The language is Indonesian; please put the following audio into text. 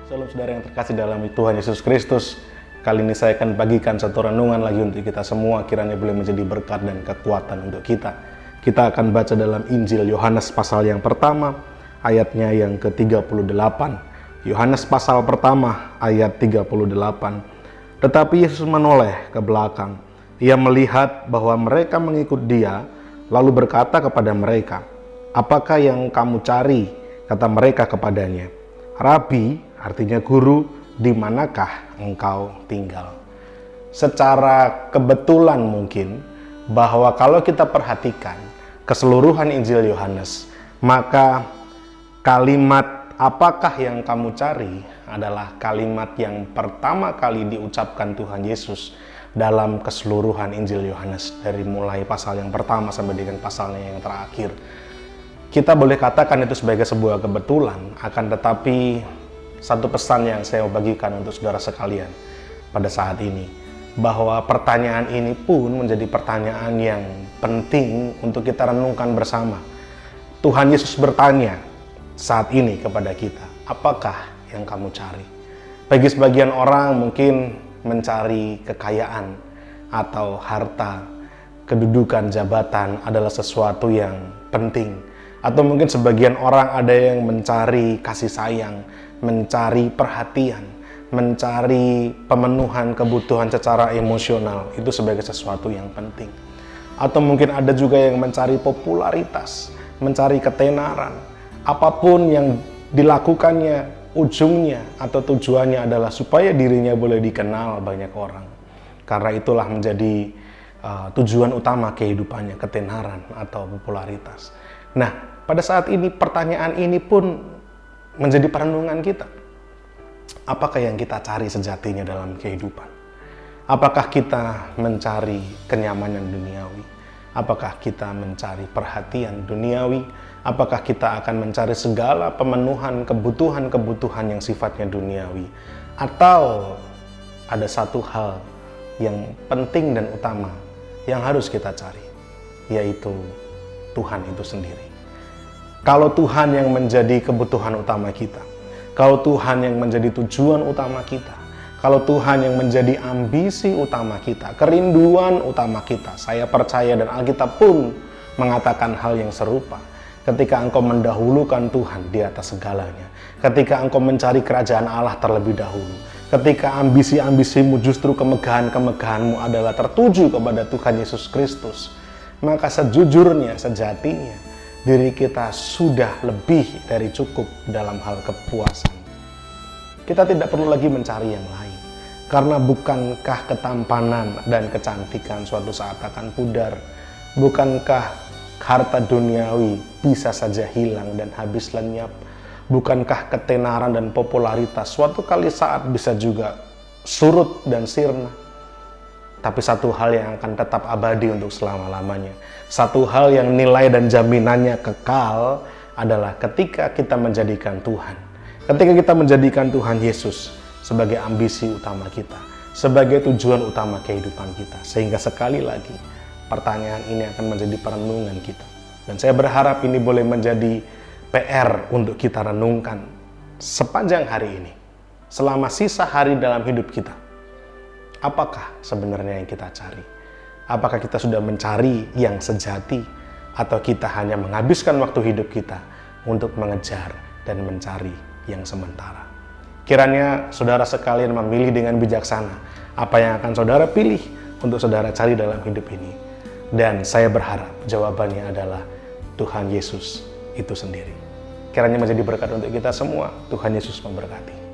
Salam saudara yang terkasih dalam Tuhan Yesus Kristus. Kali ini saya akan bagikan satu renungan lagi untuk kita semua, kiranya boleh menjadi berkat dan kekuatan untuk kita. Kita akan baca dalam Injil Yohanes pasal yang pertama, ayatnya yang ke-38. Yohanes pasal pertama, ayat 38. Tetapi Yesus menoleh ke belakang. Ia melihat bahwa mereka mengikut Dia, lalu berkata kepada mereka, "Apakah yang kamu cari?" Kata mereka kepadanya, "Rabi," artinya guru, "di manakah engkau tinggal?" Secara kebetulan mungkin bahwa kalau kita perhatikan keseluruhan Injil Yohanes, maka kalimat "apakah yang kamu cari" adalah kalimat yang pertama kali diucapkan Tuhan Yesus dalam keseluruhan Injil Yohanes, dari mulai pasal yang pertama sampai dengan pasalnya yang terakhir. Kita boleh katakan itu sebagai sebuah kebetulan, akan tetapi satu pesan yang saya mau bagikan untuk saudara sekalian pada saat ini, bahwa pertanyaan ini pun menjadi pertanyaan yang penting untuk kita renungkan bersama. Tuhan Yesus bertanya saat ini kepada kita, "Apakah yang kamu cari?" Bagi sebagian orang mungkin mencari kekayaan atau harta, kedudukan, jabatan adalah sesuatu yang penting. Atau mungkin sebagian orang ada yang mencari kasih sayang, mencari perhatian, mencari pemenuhan kebutuhan secara emosional, itu sebagai sesuatu yang penting. Atau mungkin ada juga yang mencari popularitas, mencari ketenaran. Apapun yang dilakukannya, ujungnya atau tujuannya adalah supaya dirinya boleh dikenal banyak orang. Karena itulah menjadi tujuan utama kehidupannya, ketenaran atau popularitas. Nah, pada saat ini pertanyaan ini pun menjadi perenungan kita. Apakah yang kita cari sejatinya dalam kehidupan? Apakah kita mencari kenyamanan duniawi? Apakah kita mencari perhatian duniawi? Apakah kita akan mencari segala pemenuhan kebutuhan-kebutuhan yang sifatnya duniawi? Atau ada satu hal yang penting dan utama yang harus kita cari, yaitu Tuhan itu sendiri. Kalau Tuhan yang menjadi kebutuhan utama kita, kalau Tuhan yang menjadi tujuan utama kita, kalau Tuhan yang menjadi ambisi utama kita, kerinduan utama kita, saya percaya dan Alkitab pun mengatakan hal yang serupa. Ketika engkau mendahulukan Tuhan di atas segalanya, ketika engkau mencari kerajaan Allah terlebih dahulu, ketika ambisi-ambisimu justru kemegahan-kemegahanmu adalah tertuju kepada Tuhan Yesus Kristus, maka sejujurnya, sejatinya, diri kita sudah lebih dari cukup dalam hal kepuasan. Kita tidak perlu lagi mencari yang lain. Karena bukankah ketampanan dan kecantikan suatu saat akan pudar? Bukankah harta duniawi bisa saja hilang dan habis lenyap? Bukankah ketenaran dan popularitas suatu kali saat bisa juga surut dan sirna? Tapi satu hal yang akan tetap abadi untuk selama-lamanya, satu hal yang nilai dan jaminannya kekal adalah ketika kita menjadikan Tuhan, ketika kita menjadikan Tuhan Yesus sebagai ambisi utama kita, sebagai tujuan utama kehidupan kita. Sehingga sekali lagi pertanyaan ini akan menjadi perenungan kita, dan saya berharap ini boleh menjadi PR untuk kita renungkan sepanjang hari ini, selama sisa hari dalam hidup kita. Apakah sebenarnya yang kita cari? Apakah kita sudah mencari yang sejati, atau kita hanya menghabiskan waktu hidup kita untuk mengejar dan mencari yang sementara? Kiranya saudara sekalian memilih dengan bijaksana apa yang akan saudara pilih untuk saudara cari dalam hidup ini. Dan saya berharap jawabannya adalah Tuhan Yesus itu sendiri. Kiranya menjadi berkat untuk kita semua. Tuhan Yesus memberkati.